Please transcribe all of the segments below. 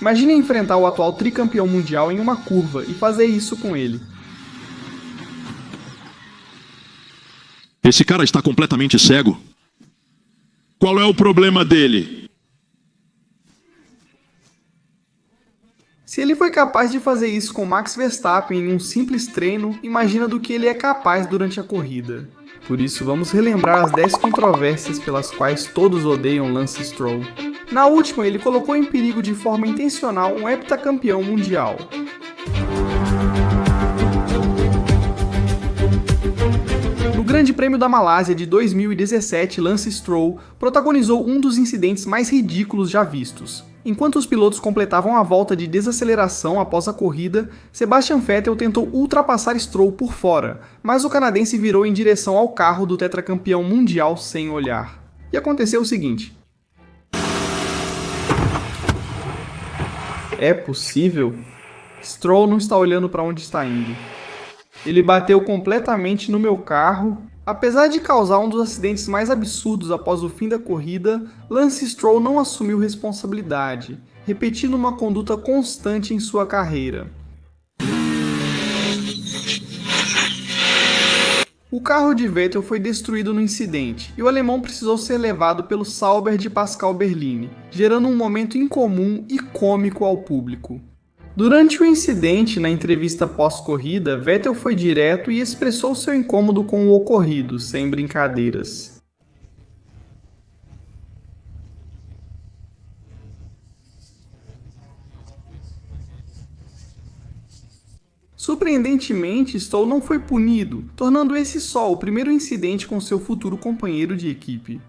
Imagine enfrentar o atual tricampeão mundial em uma curva e fazer isso com ele. Esse cara está completamente cego. Qual é o problema dele? Se ele foi capaz de fazer isso com Max Verstappen em um simples treino, imagina do que ele é capaz durante a corrida. Por isso, vamos relembrar as 10 controvérsias pelas quais todos odeiam Lance Stroll. Na última, ele colocou em perigo de forma intencional um heptacampeão mundial. No Grande Prêmio da Malásia de 2017, Lance Stroll protagonizou um dos incidentes mais ridículos já vistos. Enquanto os pilotos completavam a volta de desaceleração após a corrida, Sebastian Vettel tentou ultrapassar Stroll por fora, mas o canadense virou em direção ao carro do tetracampeão mundial sem olhar. E aconteceu o seguinte. É possível? Stroll não está olhando para onde está indo. Ele bateu completamente no meu carro. Apesar de causar um dos acidentes mais absurdos após o fim da corrida, Lance Stroll não assumiu responsabilidade, repetindo uma conduta constante em sua carreira. O carro de Vettel foi destruído no incidente, e o alemão precisou ser levado pelo Sauber de Pascal Berlini, gerando um momento incomum e cômico ao público. Durante o incidente, na entrevista pós-corrida, Vettel foi direto e expressou seu incômodo com o ocorrido, sem brincadeiras. Surpreendentemente, Stroll não foi punido, tornando esse só o primeiro incidente com seu futuro companheiro de equipe.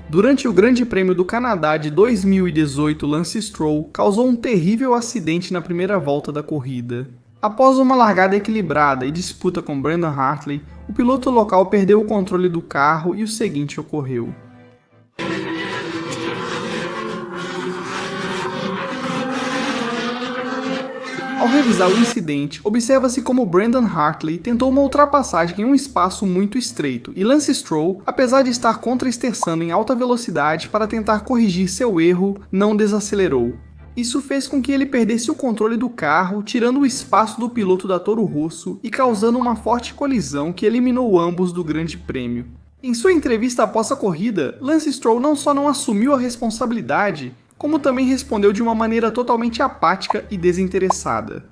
Durante o Grande Prêmio do Canadá de 2018, Lance Stroll causou um terrível acidente na primeira volta da corrida. Após uma largada equilibrada e disputa com Brandon Hartley, o piloto local perdeu o controle do carro e o seguinte ocorreu. Ao revisar o incidente, observa-se como Brandon Hartley tentou uma ultrapassagem em um espaço muito estreito, e Lance Stroll, apesar de estar contra-esterçando em alta velocidade para tentar corrigir seu erro, não desacelerou. Isso fez com que ele perdesse o controle do carro, tirando o espaço do piloto da Toro Rosso e causando uma forte colisão que eliminou ambos do Grande Prêmio. Em sua entrevista após a corrida, Lance Stroll não só não assumiu a responsabilidade, como também respondeu de uma maneira totalmente apática e desinteressada.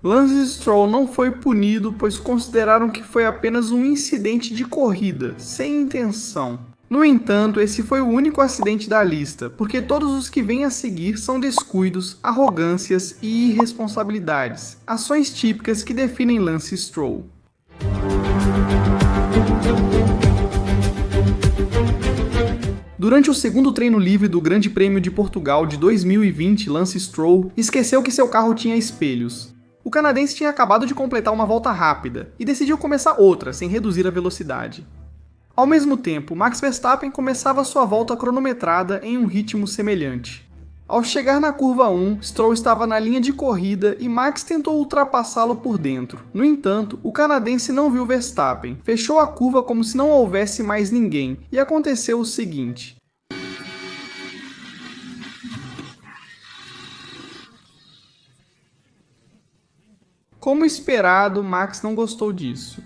Lance Stroll não foi punido, pois consideraram que foi apenas um incidente de corrida, sem intenção. No entanto, esse foi o único acidente da lista, porque todos os que vêm a seguir são descuidos, arrogâncias e irresponsabilidades, ações típicas que definem Lance Stroll. Durante o segundo treino livre do Grande Prêmio de Portugal de 2020, Lance Stroll esqueceu que seu carro tinha espelhos. O canadense tinha acabado de completar uma volta rápida e decidiu começar outra, sem reduzir a velocidade. Ao mesmo tempo, Max Verstappen começava sua volta cronometrada em um ritmo semelhante. Ao chegar na curva 1, Stroll estava na linha de corrida e Max tentou ultrapassá-lo por dentro. No entanto, o canadense não viu Verstappen, fechou a curva como se não houvesse mais ninguém, e aconteceu o seguinte. Como esperado, Max não gostou disso.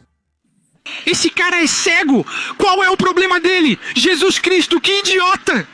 Esse cara é cego! Qual é o problema dele? Jesus Cristo, que idiota!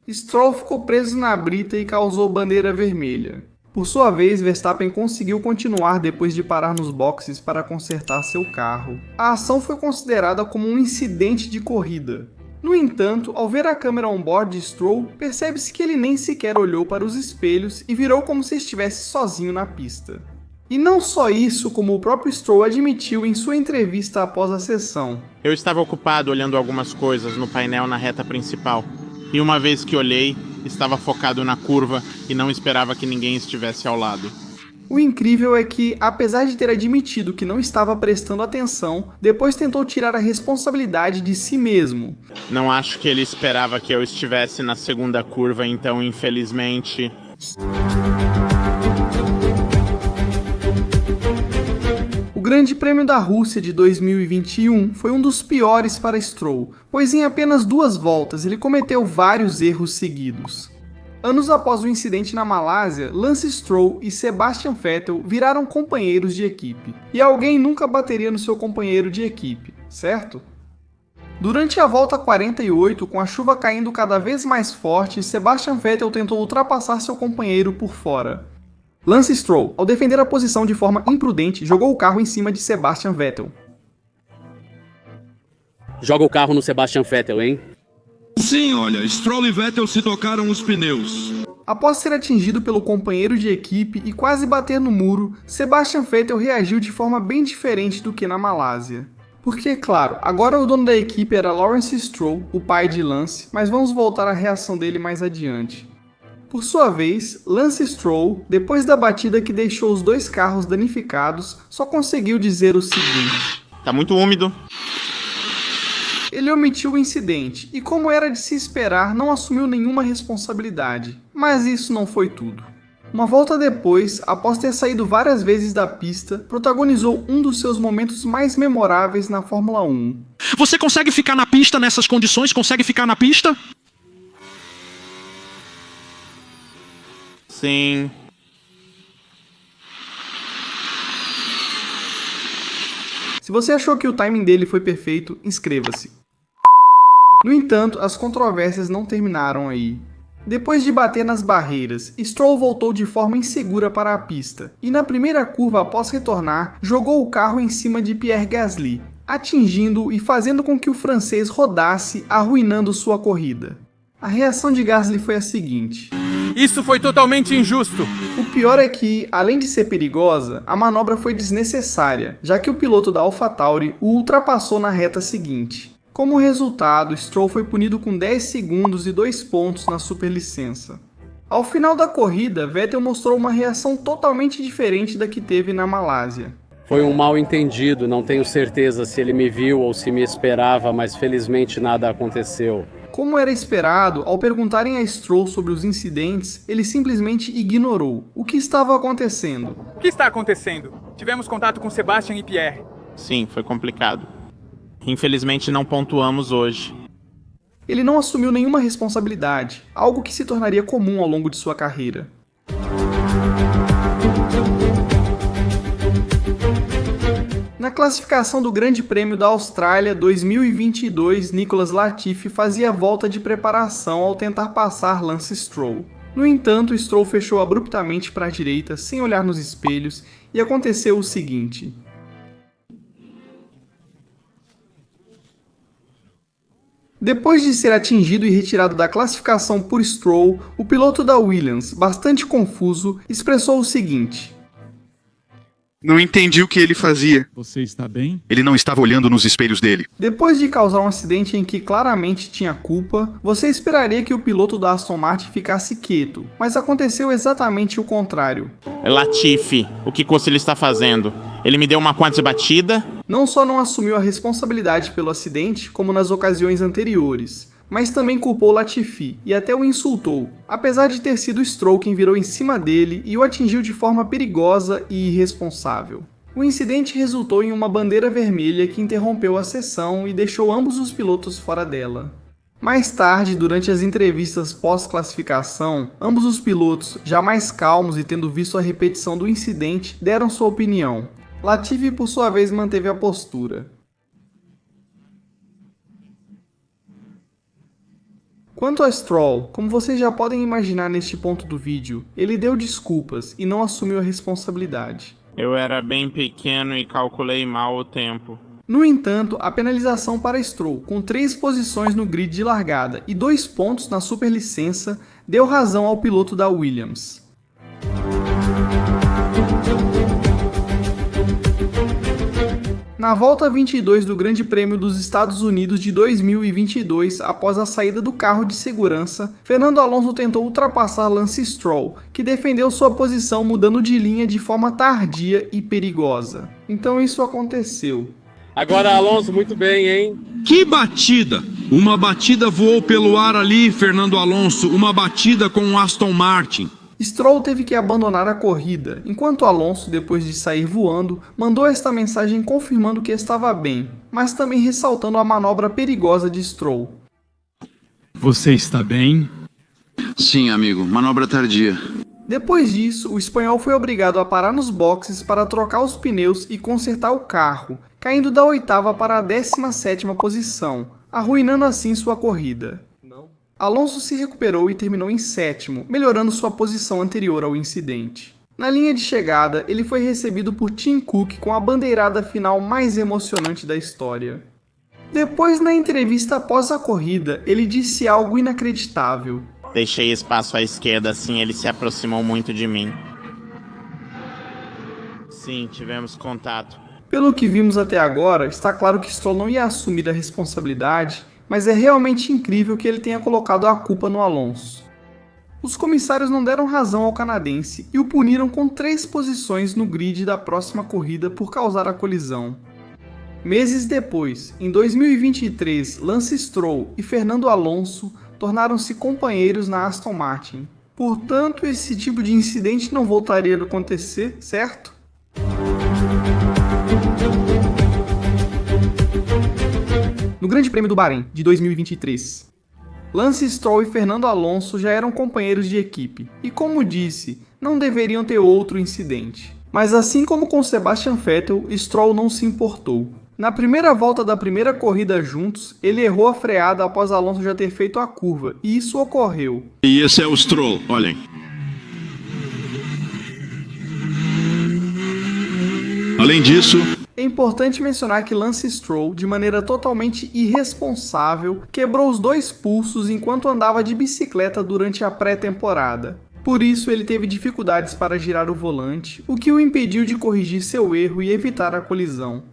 Stroll ficou preso na brita e causou bandeira vermelha. Por sua vez, Verstappen conseguiu continuar depois de parar nos boxes para consertar seu carro. A ação foi considerada como um incidente de corrida. No entanto, ao ver a câmera on-board de Stroll, percebe-se que ele nem sequer olhou para os espelhos e virou como se estivesse sozinho na pista. E não só isso, como o próprio Stroll admitiu em sua entrevista após a sessão. Eu estava ocupado olhando algumas coisas no painel na reta principal. E uma vez que olhei, estava focado na curva e não esperava que ninguém estivesse ao lado. O incrível é que, apesar de ter admitido que não estava prestando atenção, depois tentou tirar a responsabilidade de si mesmo. Não acho que ele esperava que eu estivesse na segunda curva, então infelizmente... Grande Prêmio da Rússia de 2021 foi um dos piores para Stroll, pois em apenas 2 voltas ele cometeu vários erros seguidos. Anos após o incidente na Malásia, Lance Stroll e Sebastian Vettel viraram companheiros de equipe. E alguém nunca bateria no seu companheiro de equipe, certo? Durante a volta 48, com a chuva caindo cada vez mais forte, Sebastian Vettel tentou ultrapassar seu companheiro por fora. Lance Stroll, ao defender a posição de forma imprudente, jogou o carro em cima de Sebastian Vettel. Joga o carro no Sebastian Vettel, hein? Sim, olha, Stroll e Vettel se tocaram os pneus. Após ser atingido pelo companheiro de equipe e quase bater no muro, Sebastian Vettel reagiu de forma bem diferente do que na Malásia. Porque, claro, agora o dono da equipe era Lawrence Stroll, o pai de Lance, mas vamos voltar à reação dele mais adiante. Por sua vez, Lance Stroll, depois da batida que deixou os 2 carros danificados, só conseguiu dizer o seguinte: Tá muito úmido. Ele omitiu o incidente e, como era de se esperar, não assumiu nenhuma responsabilidade. Mas isso não foi tudo. Uma volta depois, após ter saído várias vezes da pista, protagonizou um dos seus momentos mais memoráveis na Fórmula 1. Você consegue ficar na pista nessas condições? Consegue ficar na pista? Sim. Se você achou que o timing dele foi perfeito, inscreva-se. No entanto, as controvérsias não terminaram aí. Depois de bater nas barreiras, Stroll voltou de forma insegura para a pista, e na primeira curva após retornar, jogou o carro em cima de Pierre Gasly, atingindo-o e fazendo com que o francês rodasse, arruinando sua corrida. A reação de Gasly foi a seguinte: Isso foi totalmente injusto. O pior é que, além de ser perigosa, a manobra foi desnecessária, já que o piloto da AlphaTauri o ultrapassou na reta seguinte. Como resultado, Stroll foi punido com 10 segundos e 2 pontos na superlicença. Ao final da corrida, Vettel mostrou uma reação totalmente diferente da que teve na Malásia. Foi um mal entendido, não tenho certeza se ele me viu ou se me esperava, mas felizmente nada aconteceu. Como era esperado, ao perguntarem a Stroll sobre os incidentes, ele simplesmente ignorou o que estava acontecendo. O que está acontecendo? Tivemos contato com Sebastian e Pierre. Sim, foi complicado. Infelizmente não pontuamos hoje. Ele não assumiu nenhuma responsabilidade, algo que se tornaria comum ao longo de sua carreira. Na classificação do Grande Prêmio da Austrália 2022, Nicolas Latifi fazia volta de preparação ao tentar passar Lance Stroll. No entanto, Stroll fechou abruptamente para a direita, sem olhar nos espelhos, e aconteceu o seguinte. Depois de ser atingido e retirado da classificação por Stroll, o piloto da Williams, bastante confuso, expressou o seguinte: Não entendi o que ele fazia. Você está bem? Ele não estava olhando nos espelhos dele. Depois de causar um acidente em que claramente tinha culpa, você esperaria que o piloto da Aston Martin ficasse quieto, mas aconteceu exatamente o contrário. Latifi, o que ele está fazendo? Ele me deu uma quase batida? Não só não assumiu a responsabilidade pelo acidente, como nas ocasiões anteriores, mas também culpou Latifi e até o insultou, apesar de ter sido Stroll quem virou em cima dele e o atingiu de forma perigosa e irresponsável. O incidente resultou em uma bandeira vermelha que interrompeu a sessão e deixou ambos os pilotos fora dela. Mais tarde, durante as entrevistas pós-classificação, ambos os pilotos, já mais calmos e tendo visto a repetição do incidente, deram sua opinião. Latifi, por sua vez, manteve a postura. Quanto a Stroll, como vocês já podem imaginar neste ponto do vídeo, ele deu desculpas e não assumiu a responsabilidade. Eu era bem pequeno e calculei mal o tempo. No entanto, a penalização para Stroll, com 3 posições no grid de largada e 2 pontos na superlicença, deu razão ao piloto da Williams. Na volta 22 do Grande Prêmio dos Estados Unidos de 2022, após a saída do carro de segurança, Fernando Alonso tentou ultrapassar Lance Stroll, que defendeu sua posição mudando de linha de forma tardia e perigosa. Então isso aconteceu. Agora, Alonso, muito bem, hein? Que batida! Uma batida voou pelo ar ali, Fernando Alonso. Uma batida com o Aston Martin. Stroll teve que abandonar a corrida, enquanto Alonso, depois de sair voando, mandou esta mensagem confirmando que estava bem, mas também ressaltando a manobra perigosa de Stroll. Você está bem? Sim, amigo. Manobra tardia. Depois disso, o espanhol foi obrigado a parar nos boxes para trocar os pneus e consertar o carro, caindo da 8ª para a 17ª posição, arruinando assim sua corrida. Alonso se recuperou e terminou em 7º, melhorando sua posição anterior ao incidente. Na linha de chegada, ele foi recebido por Tim Cook com a bandeirada final mais emocionante da história. Depois, na entrevista após a corrida, ele disse algo inacreditável. Deixei espaço à esquerda, assim ele se aproximou muito de mim. Sim, tivemos contato. Pelo que vimos até agora, está claro que Stroll não ia assumir a responsabilidade, mas é realmente incrível que ele tenha colocado a culpa no Alonso. Os comissários não deram razão ao canadense e o puniram com 3 posições no grid da próxima corrida por causar a colisão. Meses depois, em 2023, Lance Stroll e Fernando Alonso tornaram-se companheiros na Aston Martin. Portanto, esse tipo de incidente não voltaria a acontecer, certo? No Grande Prêmio do Bahrein, de 2023. Lance Stroll e Fernando Alonso já eram companheiros de equipe, e como disse, não deveriam ter outro incidente. Mas assim como com Sebastian Vettel, Stroll não se importou. Na primeira volta da primeira corrida juntos, ele errou a freada após Alonso já ter feito a curva, e isso ocorreu. E esse é o Stroll, olhem. Além disso, é importante mencionar que Lance Stroll, de maneira totalmente irresponsável, quebrou os 2 pulsos enquanto andava de bicicleta durante a pré-temporada. Por isso, ele teve dificuldades para girar o volante, o que o impediu de corrigir seu erro e evitar a colisão.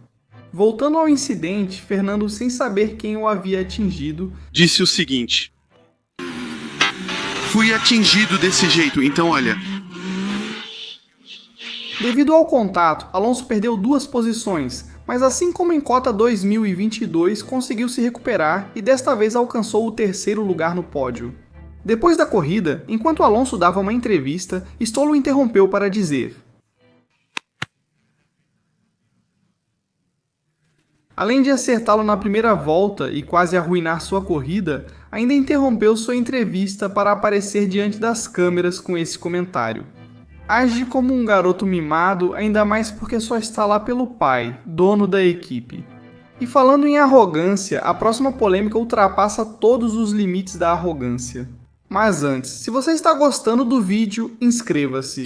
Voltando ao incidente, Fernando, sem saber quem o havia atingido, Disse o seguinte: fui atingido desse jeito, então olha. Devido ao contato, Alonso perdeu 2 posições, mas assim como em Cota 2022, conseguiu se recuperar e desta vez alcançou o 3º lugar no pódio. Depois da corrida, enquanto Alonso dava uma entrevista, Stroll o interrompeu para dizer: além de acertá-lo na primeira volta e quase arruinar sua corrida, ainda interrompeu sua entrevista para aparecer diante das câmeras com esse comentário. Age como um garoto mimado, ainda mais porque só está lá pelo pai, dono da equipe. E falando em arrogância, a próxima polêmica ultrapassa todos os limites da arrogância. Mas antes, se você está gostando do vídeo, inscreva-se.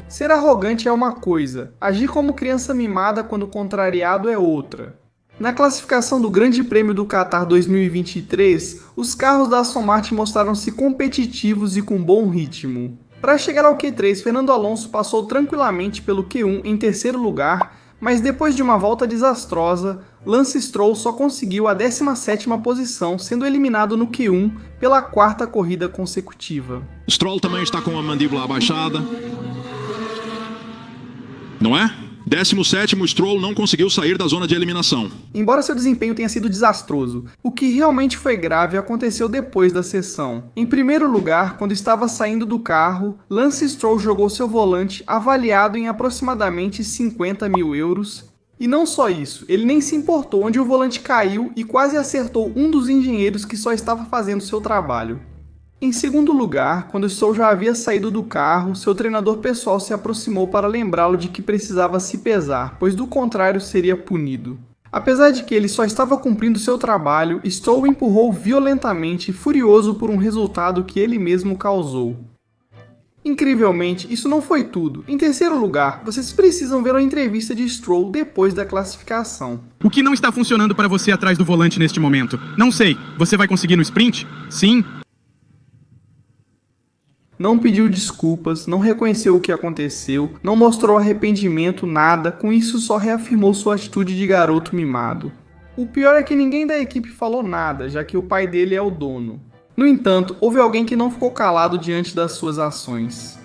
Ser arrogante é uma coisa, agir como criança mimada quando contrariado é outra. Na classificação do Grande Prêmio do Qatar 2023, os carros da Aston Martin mostraram-se competitivos e com bom ritmo. Para chegar ao Q3, Fernando Alonso passou tranquilamente pelo Q1 em 3º lugar, mas depois de uma volta desastrosa, Lance Stroll só conseguiu a 17ª posição, sendo eliminado no Q1 pela 4ª corrida consecutiva. Stroll também está com a mandíbula abaixada. Não é? 17º, Stroll não conseguiu sair da zona de eliminação. Embora seu desempenho tenha sido desastroso, o que realmente foi grave aconteceu depois da sessão. Em primeiro lugar, quando estava saindo do carro, Lance Stroll jogou seu volante avaliado em aproximadamente 50 mil euros. E não só isso, ele nem se importou onde o volante caiu e quase acertou um dos engenheiros que só estava fazendo seu trabalho. Em segundo lugar, quando Stroll já havia saído do carro, seu treinador pessoal se aproximou para lembrá-lo de que precisava se pesar, pois do contrário seria punido. Apesar de que ele só estava cumprindo seu trabalho, Stroll o empurrou violentamente, furioso por um resultado que ele mesmo causou. Incrivelmente, isso não foi tudo. Em terceiro lugar, vocês precisam ver a entrevista de Stroll depois da classificação. O que não está funcionando para você atrás do volante neste momento? Não sei. Você vai conseguir no sprint? Sim? Não pediu desculpas, não reconheceu o que aconteceu, não mostrou arrependimento, nada, com isso só reafirmou sua atitude de garoto mimado. O pior é que ninguém da equipe falou nada, já que o pai dele é o dono. No entanto, houve alguém que não ficou calado diante das suas ações.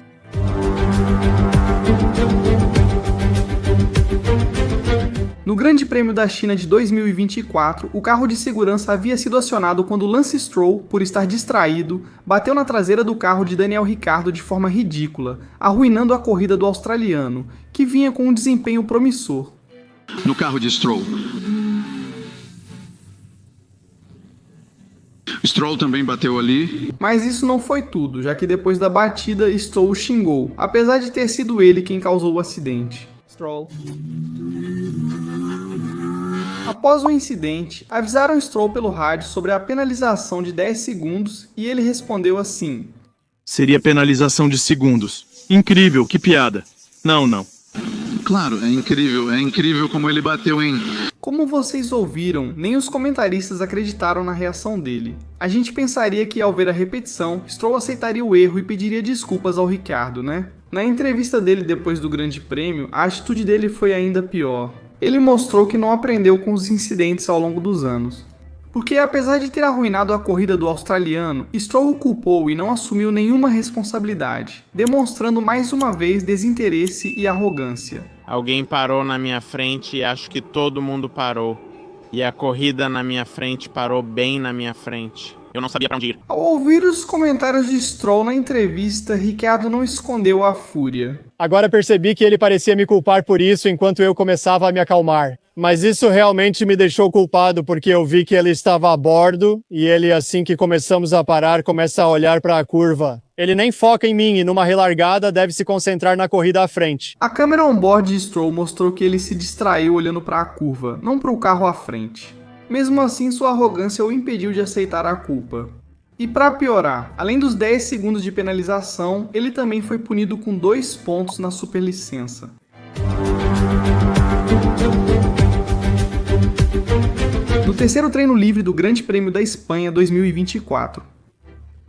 No Grande Prêmio da China de 2024, o carro de segurança havia sido acionado quando Lance Stroll, por estar distraído, bateu na traseira do carro de Daniel Ricciardo de forma ridícula, arruinando a corrida do australiano, que vinha com um desempenho promissor. No carro de Stroll. Stroll também bateu ali. Mas isso não foi tudo, já que depois da batida, Stroll xingou, apesar de ter sido ele quem causou o acidente. Stroll. Após o incidente, avisaram Stroll pelo rádio sobre a penalização de 10 segundos e ele respondeu assim: Seria penalização de segundos. Incrível, que piada. Não. Claro, é incrível como ele bateu em... Como vocês ouviram, nem os comentaristas acreditaram na reação dele. A gente pensaria que ao ver a repetição, Stroll aceitaria o erro e pediria desculpas ao Ricciardo, né? Na entrevista dele depois do Grande Prêmio, a atitude dele foi ainda pior. Ele mostrou que não aprendeu com os incidentes ao longo dos anos. Porque apesar de ter arruinado a corrida do australiano, Stroll o culpou e não assumiu nenhuma responsabilidade, demonstrando mais uma vez desinteresse e arrogância. Alguém parou na minha frente e acho que todo mundo parou. E a corrida na minha frente parou bem na minha frente. Eu não sabia pra onde ir. Ao ouvir os comentários de Stroll na entrevista, Ricciardo não escondeu a fúria. Agora percebi que ele parecia me culpar por isso enquanto eu começava a me acalmar. Mas isso realmente me deixou culpado porque eu vi que ele estava a bordo e ele, assim que começamos a parar, começa a olhar para a curva. Ele nem foca em mim e numa relargada deve se concentrar na corrida à frente. A câmera on-board de Stroll mostrou que ele se distraiu olhando para a curva, não para o carro à frente. Mesmo assim, sua arrogância o impediu de aceitar a culpa. E para piorar, além dos 10 segundos de penalização, ele também foi punido com 2 pontos na superlicença. No terceiro treino livre do Grande Prêmio da Espanha 2024,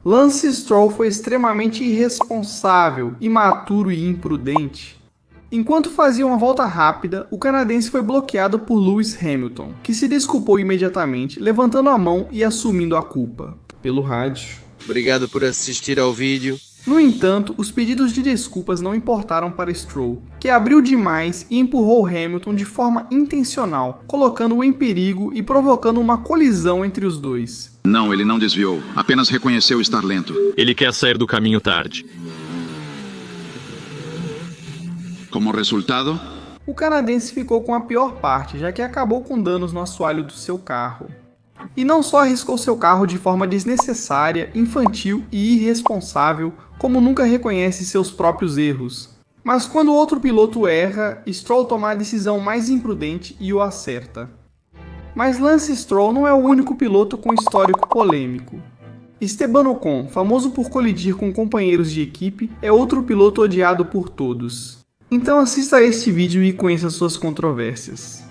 Lance Stroll foi extremamente irresponsável, imaturo e imprudente. Enquanto fazia uma volta rápida, o canadense foi bloqueado por Lewis Hamilton, que se desculpou imediatamente, levantando a mão e assumindo a culpa. Pelo rádio. Obrigado por assistir ao vídeo. No entanto, os pedidos de desculpas não importaram para Stroll, que abriu demais e empurrou Hamilton de forma intencional, colocando-o em perigo e provocando uma colisão entre os dois. Não, ele não desviou, apenas reconheceu estar lento. Ele quer sair do caminho tarde. Como resultado, o canadense ficou com a pior parte, já que acabou com danos no assoalho do seu carro. E não só arriscou seu carro de forma desnecessária, infantil e irresponsável, como nunca reconhece seus próprios erros. Mas quando outro piloto erra, Stroll toma a decisão mais imprudente e o acerta. Mas Lance Stroll não é o único piloto com histórico polêmico. Esteban Ocon, famoso por colidir com companheiros de equipe, é outro piloto odiado por todos. Então assista a este vídeo e conheça suas controvérsias.